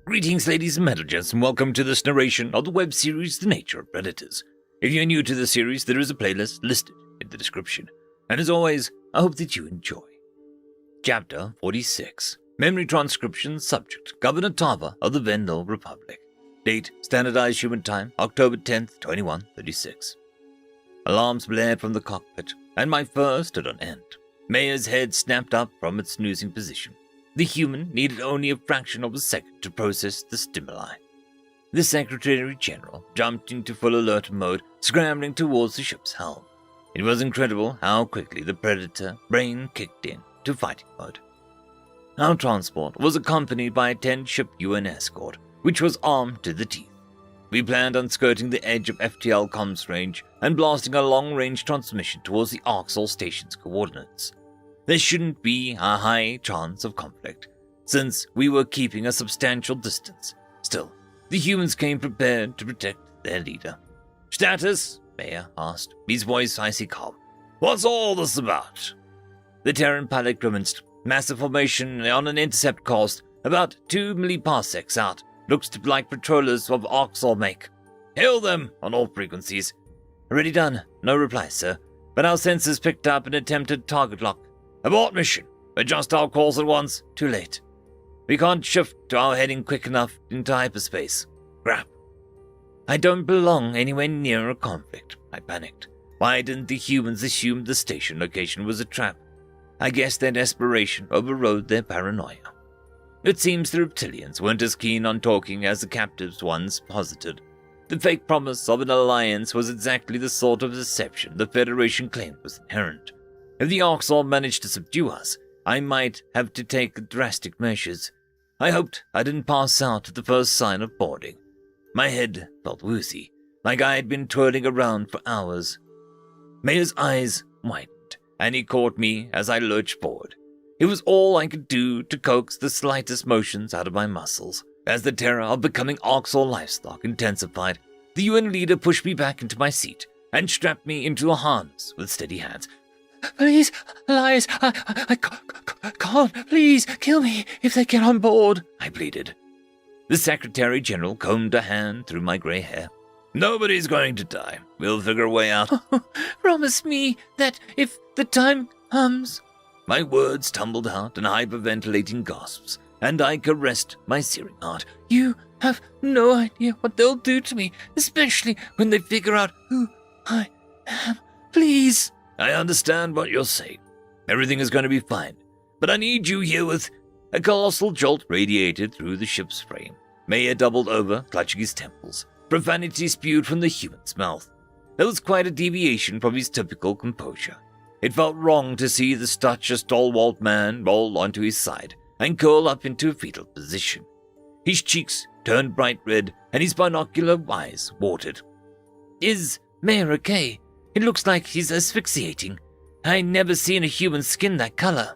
Greetings, ladies and gents, and welcome to this narration of the web series The Nature of Predators. If you're new to the series, there is a playlist listed in the description. And as always, I hope that you enjoy. Chapter 46. Memory Transcription. Subject: Governor Tava of the Vendel Republic. Date: Standardized Human Time, October 10th, 2136. Alarms blared from the cockpit, and my fur stood on end. Mayor's head snapped up from its snoozing position. The human needed only a fraction of a second to process the stimuli. The Secretary General jumped into full alert mode, scrambling towards the ship's helm. It was incredible how quickly the Predator brain kicked in to fighting mode. Our transport was accompanied by a 10-ship UN escort, which was armed to the teeth. We planned on skirting the edge of FTL comms range and blasting a long-range transmission towards the Arxol station's coordinates. There shouldn't be a high chance of conflict, since we were keeping a substantial distance. Still, the humans came prepared to protect their leader. "Status?" Mayor asked, his voice icy calm. "What's all this about?" The Terran pilot grimaced. "Massive formation on an intercept course, about 2 milliparsecs out. Looks like patrollers of Arxol make. Hail them on all frequencies." "Already done. No reply, sir. But our sensors picked up an attempted target lock." "Abort mission. Adjust our course at once." "Too late. We can't shift our heading quick enough into hyperspace." "Crap." "I don't belong anywhere near a conflict," I panicked. Why didn't the humans assume the station location was a trap? I guess their desperation overrode their paranoia. It seems the reptilians weren't as keen on talking as the captives ones posited. The fake promise of an alliance was exactly the sort of deception the Federation claimed was inherent. If the Arxol managed to subdue us, I might have to take drastic measures. I hoped I didn't pass out at the first sign of boarding. My head felt woozy, like I had been twirling around for hours. Mayor's eyes widened, and he caught me as I lurched forward. It was all I could do to coax the slightest motions out of my muscles. As the terror of becoming Arxol livestock intensified, the UN leader pushed me back into my seat and strapped me into a harness with steady hands. "Please, Elias, I can't. Please, kill me if they get on board," I pleaded. The Secretary General combed a hand through my grey hair. "Nobody's going to die. We'll figure a way out." "Promise me that if the time comes..." My words tumbled out in hyperventilating gasps, and I caressed my searing heart. "You have no idea what they'll do to me, especially when they figure out who I am. Please." "I understand what you're saying. Everything is going to be fine. But I need you here with..." A colossal jolt radiated through the ship's frame. Mayor doubled over, clutching his temples. Profanity spewed from the human's mouth. There was quite a deviation from his typical composure. It felt wrong to see the such a stalwart man roll onto his side and curl up into a fetal position. His cheeks turned bright red, and his binocular eyes watered. "Is Mayor okay? It looks like he's asphyxiating. I never seen a human skin that color."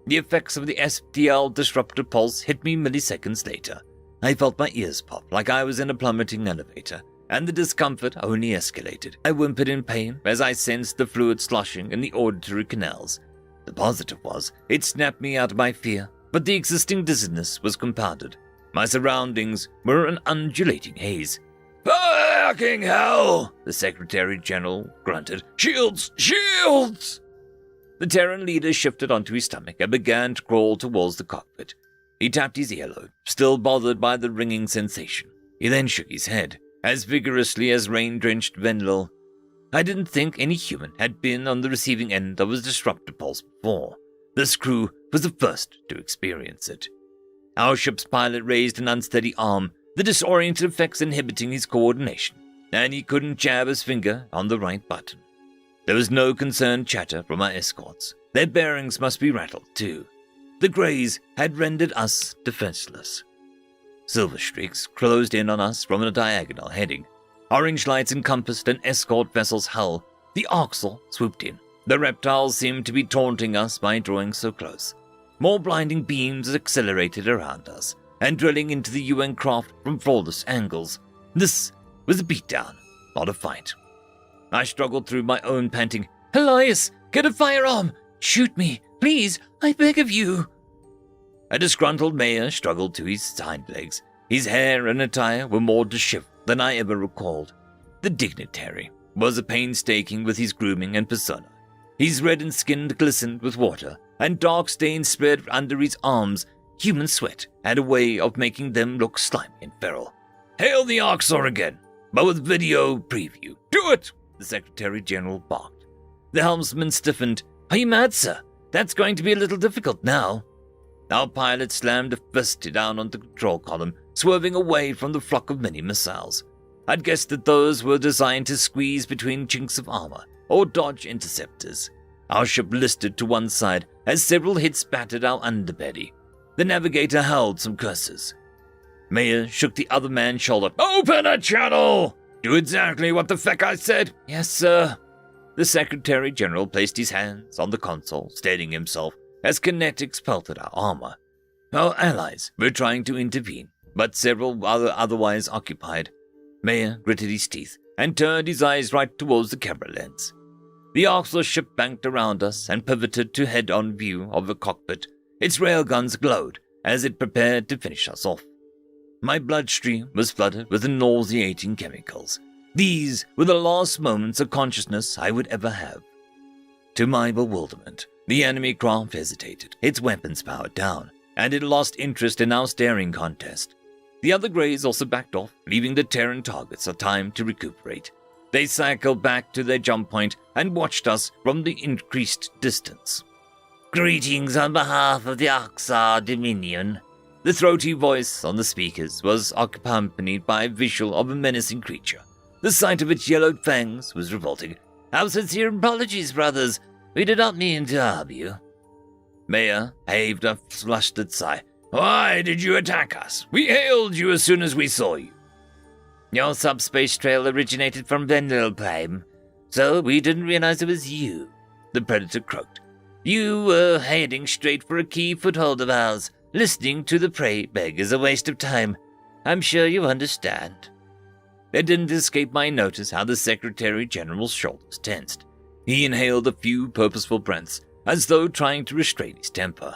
The effects of the STL disruptor pulse hit me milliseconds later. I felt my ears pop like I was in a plummeting elevator, and the discomfort only escalated. I whimpered in pain as I sensed the fluid sloshing in the auditory canals. The positive was, it snapped me out of my fear, but the existing dizziness was compounded. My surroundings were an undulating haze. "Fucking hell!" the Secretary General grunted. "Shields! Shields!" The Terran leader shifted onto his stomach and began to crawl towards the cockpit. He tapped his earlobe, still bothered by the ringing sensation. He then shook his head, as vigorously as rain-drenched Vendel. I didn't think any human had been on the receiving end of a disruptor pulse before. This crew was the first to experience it. Our ship's pilot raised an unsteady arm, the disoriented effects inhibiting his coordination, and he couldn't jab his finger on the right button. There was no concerned chatter from our escorts. Their bearings must be rattled, too. The greys had rendered us defenseless. Silver streaks closed in on us from a diagonal heading. Orange lights encompassed an escort vessel's hull. The Arxol swooped in. The reptiles seemed to be taunting us by drawing so close. More blinding beams accelerated around us, and drilling into the UN craft from flawless angles. This was a beatdown, not a fight. I struggled through my own panting. "Elias, get a firearm! Shoot me, please, I beg of you!" A disgruntled mayor struggled to his hind legs. His hair and attire were more disheveled than I ever recalled. The dignitary was painstaking with his grooming and persona. His reddened skin glistened with water, and dark stains spread under his arms. Human sweat had a way of making them look slimy and feral. "Hail the Oxor again, but with video preview. Do it!" the Secretary General barked. The helmsman stiffened. "Are you mad, sir? That's going to be a little difficult now." Our pilot slammed a fist down on the control column, swerving away from the flock of mini missiles. I'd guessed that those were designed to squeeze between chinks of armor or dodge interceptors. Our ship listed to one side as several hits battered our underbelly. The navigator howled some curses. Mayor shook the other man's shoulder. "Open a channel! Do exactly what the feck I said." "Yes, sir." The Secretary General placed his hands on the console, steadying himself as kinetics pelted our armor. Our allies were trying to intervene, but several were otherwise occupied. Mayor gritted his teeth and turned his eyes right towards the camera lens. The Oxford ship banked around us and pivoted to head-on view of the cockpit. Its railguns glowed as it prepared to finish us off. My bloodstream was flooded with the nauseating chemicals. These were the last moments of consciousness I would ever have. To my bewilderment, the enemy craft hesitated, its weapons powered down, and it lost interest in our staring contest. The other Greys also backed off, leaving the Terran targets a time to recuperate. They cycled back to their jump point and watched us from the increased distance. "Greetings on behalf of the Oxar Dominion." The throaty voice on the speakers was accompanied by a visual of a menacing creature. The sight of its yellowed fangs was revolting. "Our sincere apologies, brothers. We did not mean to harm you." Mayor heaved a flustered sigh. "Why did you attack us? We hailed you as soon as we saw you." "Your subspace trail originated from Vendel Prime, so we didn't realize it was you," the Predator croaked. "You were heading straight for a key foothold of ours. Listening to the prey beg is a waste of time. I'm sure you understand." It didn't escape my notice how the Secretary General's shoulders tensed. He inhaled a few purposeful breaths, as though trying to restrain his temper.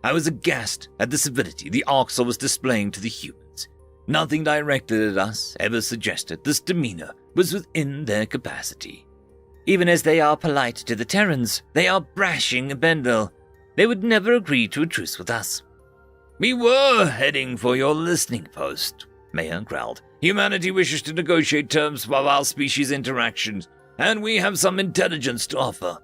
I was aghast at the civility the Oxor was displaying to the humans. Nothing directed at us ever suggested this demeanor was within their capacity. "Even as they are polite to the Terrans, they are brashing Bendel. They would never agree to a truce with us." "We were heading for your listening post," Mayor growled. "Humanity wishes to negotiate terms for our species' interactions, and we have some intelligence to offer."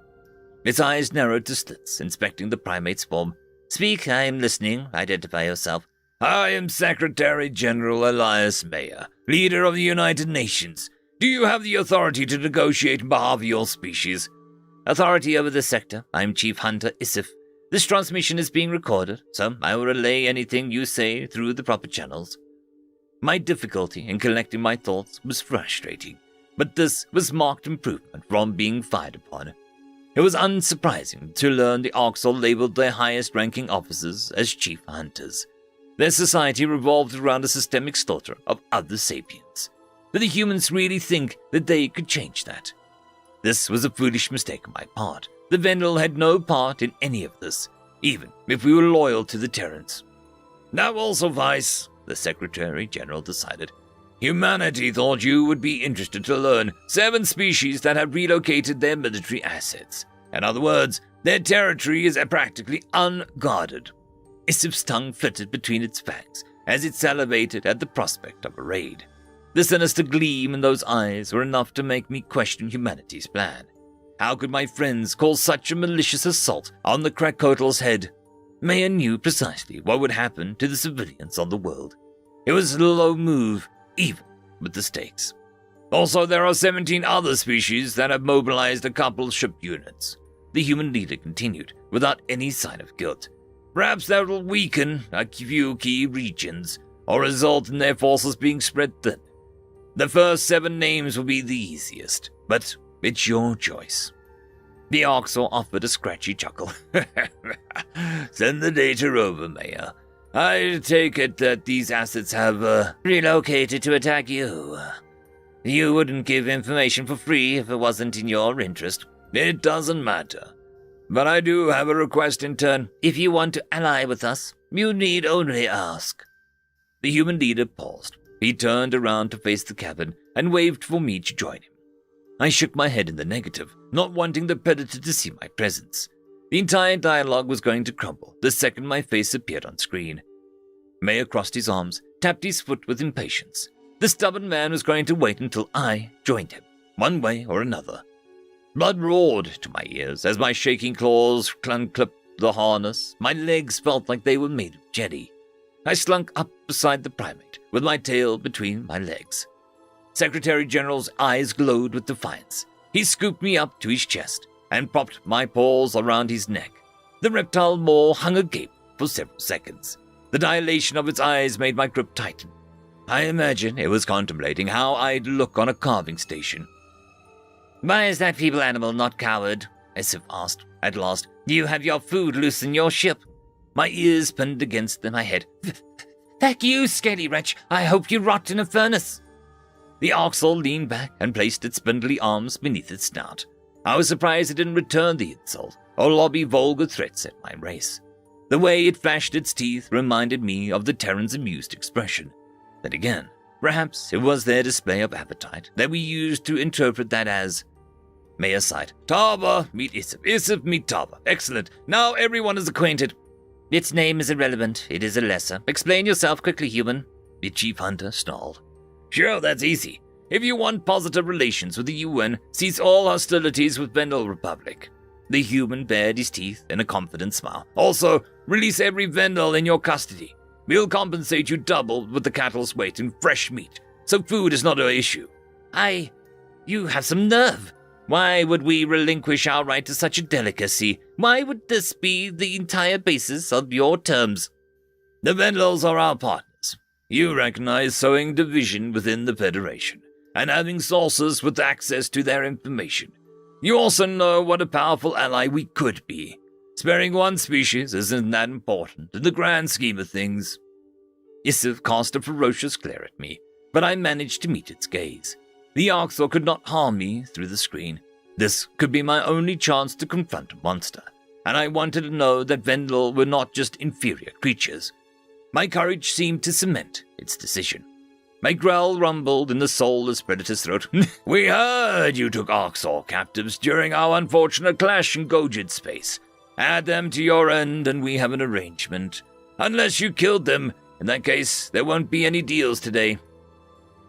Its eyes narrowed to slits, inspecting the primate's form. "Speak, I am listening. Identify yourself." "I am Secretary General Elias Mayer, leader of the United Nations. Do you have the authority to negotiate on behalf of your species?" "Authority over this sector. I am Chief Hunter Isif. This transmission is being recorded, so I will relay anything you say through the proper channels." My difficulty in collecting my thoughts was frustrating, but this was marked improvement from being fired upon. It was unsurprising to learn the Oxor labeled their highest-ranking officers as chief hunters. Their society revolved around a systemic slaughter of other sapiens. Did the humans really think that they could change that? This was a foolish mistake on my part. The Vendel had no part in any of this, even if we were loyal to the Terrans. "That will suffice," the Secretary General decided. "Humanity thought you would be interested to learn 7 species that have relocated their military assets. In other words, their territory is practically unguarded." Isif's tongue flitted between its fangs as it salivated at the prospect of a raid. The sinister gleam in those eyes were enough to make me question humanity's plan. How could my friends call such a malicious assault on the Krakotol's head? Mayer knew precisely what would happen to the civilians on the world. It was a low move, even with the stakes. "Also, there are 17 other species that have mobilized a couple ship units," the human leader continued, without any sign of guilt. "Perhaps that will weaken a few key regions, or result in their forces being spread thin. The first 7 names will be the easiest, but it's your choice." The Oxor offered a scratchy chuckle. "Send the data over, Mayor. I take it that these assets have relocated to attack you. You wouldn't give information for free if it wasn't in your interest." "It doesn't matter. But I do have a request in turn." "If you want to ally with us, You need only ask." The human leader paused. He turned around to face the cabin and waved for me to join him. I shook my head in the negative, not wanting the predator to see my presence. The entire dialogue was going to crumble the second my face appeared on screen. Mayer crossed his arms, tapped his foot with impatience. The stubborn man was going to wait until I joined him, one way or another. Blood roared to my ears as my shaking claws unclipped the harness. My legs felt like they were made of jelly. I slunk up beside the primate, with my tail between my legs. Secretary General's eyes glowed with defiance. He scooped me up to his chest and propped my paws around his neck. The reptile maw hung agape for several seconds. The dilation of its eyes made my grip tighten. I imagine it was contemplating how I'd look on a carving station. "Why is that feeble animal not coward?" Isif asked. At last, "You have your food loose in your ship." My ears pinned against my head. "Feck you, scaly wretch! I hope you rot in a furnace!" The Oxal leaned back and placed its spindly arms beneath its snout. I was surprised it didn't return the insult or lobby vulgar threats at my race. The way it flashed its teeth reminded me of the Terran's amused expression. Then again, perhaps it was their display of appetite that we used to interpret that as... Mayer sighed. "Taba, meet Isif. Isif, meet Taba. Excellent. Now everyone is acquainted." "Its name is irrelevant. It is a lesser. Explain yourself quickly, human." The chief hunter snarled. "Sure, that's easy. If you want positive relations with the UN, cease all hostilities with Vendel Republic." The human bared his teeth in a confident smile. "Also, release every Vendel in your custody. We'll compensate you double with the cattle's weight in fresh meat, so food is not an issue." You have some nerve. Why would we relinquish our right to such a delicacy? Why would this be the entire basis of your terms? "The Vendels are our partners. You recognize sowing division within the Federation, and having sources with access to their information. You also know what a powerful ally we could be. Sparing one species isn't that important in the grand scheme of things." Isif cast a ferocious glare at me, but I managed to meet its gaze. The Arxor could not harm me through the screen. This could be my only chance to confront a monster, and I wanted to know that Vendel were not just inferior creatures. My courage seemed to cement its decision. My growl rumbled in the soulless predator's throat. "We heard you took Arxor captives during our unfortunate clash in Gojid space. Add them to your end and we have an arrangement. Unless you killed them, in that case, there won't be any deals today."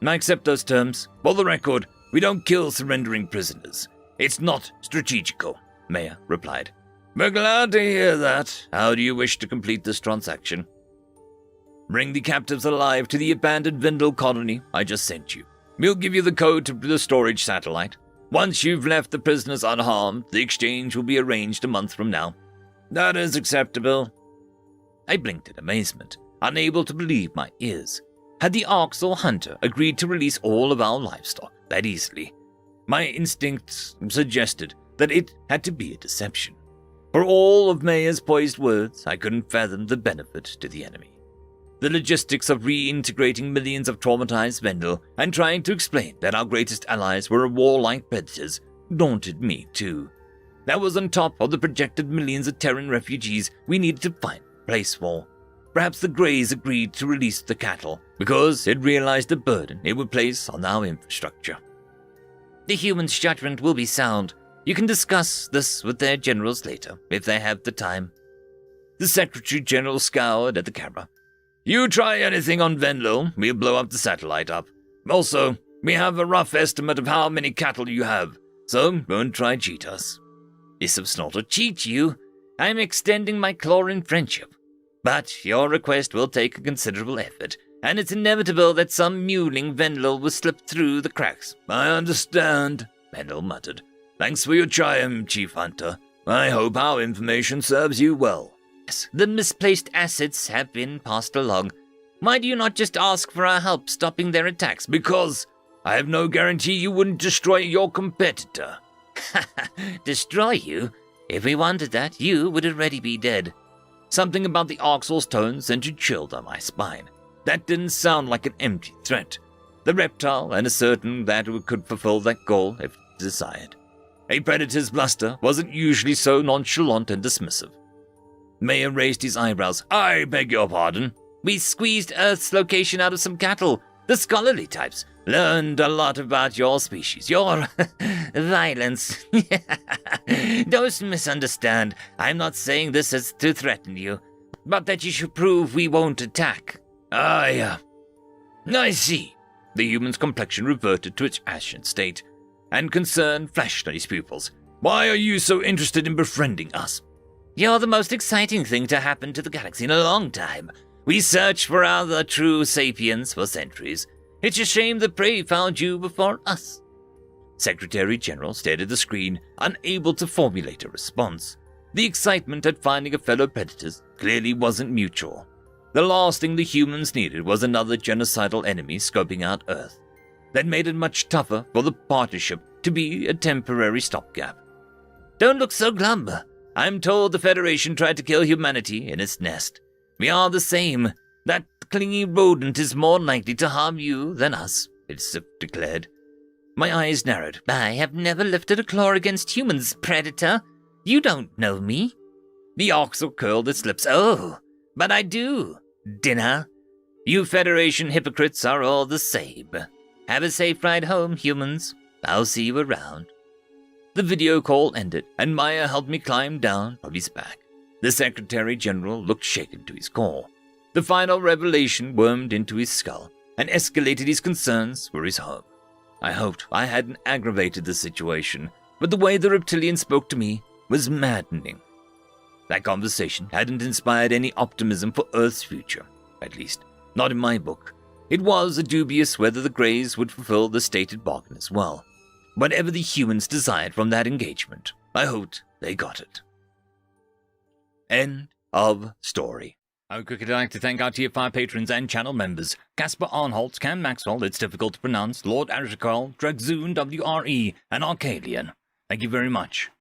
"I accept those terms. For the record, we don't kill surrendering prisoners. It's not strategical," Mayer replied. "We're glad to hear that. How do you wish to complete this transaction?" "Bring the captives alive to the abandoned Vendel colony I just sent you. We'll give you the code to the storage satellite. Once you've left the prisoners unharmed, the exchange will be arranged a month from now." "That is acceptable." I blinked in amazement, unable to believe my ears. Had the Arxor hunter agreed to release all of our livestock that easily? My instincts suggested that it had to be a deception. For all of Mayer's poised words, I couldn't fathom the benefit to the enemy. The logistics of reintegrating millions of traumatized Vendel and trying to explain that our greatest allies were warlike predators daunted me too. That was on top of the projected millions of Terran refugees we needed to find a place for. Perhaps the Greys agreed to release the cattle because it realized the burden it would place on our infrastructure. "The humans' judgment will be sound. You can discuss this with their generals later, if they have the time." The Secretary General scoured at the camera. "You try anything on Vendel, we'll blow up the satellite up. Also, we have a rough estimate of how many cattle you have, so don't try cheat us." Isif snorted. "Cheat you? I'm extending my chlorine friendship. But your request will take a considerable effort, and it's inevitable that some mewling Vendel will slip through the cracks." "I understand," Vendel muttered. "Thanks for your triumph, Chief Hunter. I hope our information serves you well." "Yes, the misplaced assets have been passed along. Why do you not just ask for our help stopping their attacks?" "Because I have no guarantee you wouldn't destroy your competitor." "Destroy you? If we wanted that, you would already be dead." Something about the Arxor's tone sent a chill down my spine. That didn't sound like an empty threat. The reptile and ascertain that it could fulfill that goal if desired. A predator's bluster wasn't usually so nonchalant and dismissive. Mayor raised his eyebrows. I beg your pardon? We squeezed Earth's location out of some cattle. The scholarly types learned a lot about your species, your violence. Don't misunderstand. I'm not saying this as to threaten you, but that you should prove we won't attack. I see. The human's complexion reverted to its ashen state, and concern flashed on his pupils. Why are you so interested in befriending us? You're the most exciting thing to happen to the galaxy in a long time. We searched for other true sapiens for centuries. It's a shame the prey found you before us. Secretary General stared at the screen, unable to formulate a response. The excitement at finding a fellow predators clearly wasn't mutual. The last thing the humans needed was another genocidal enemy scoping out Earth. That made it much tougher for the partnership to be a temporary stopgap. Don't look so glum. I'm told the Federation tried to kill humanity in its nest. We are the same. That clingy rodent is more likely to harm you than us, it declared. My eyes narrowed. I have never lifted a claw against humans, Predator. You don't know me. The Oxel curled its lips. Oh, but I do. Dinner. You Federation hypocrites are all the same. Have a safe ride home, humans. I'll see you around. The video call ended, and Maya helped me climb down from his back. The Secretary General looked shaken to his core. The final revelation wormed into his skull and escalated his concerns for his home. I hoped I hadn't aggravated the situation, but the way the reptilian spoke to me was maddening. That conversation hadn't inspired any optimism for Earth's future, at least not in my book. It was dubious whether the Greys would fulfill the stated bargain as well. Whatever the humans desired from that engagement, I hoped they got it. End of story. I would quickly like to thank our Tier 5 patrons and channel members: Casper Arnholtz, Cam Maxwell, it's difficult to pronounce, Lord Arishikal, Dragzoon W.R.E, and Arcadian. Thank you very much.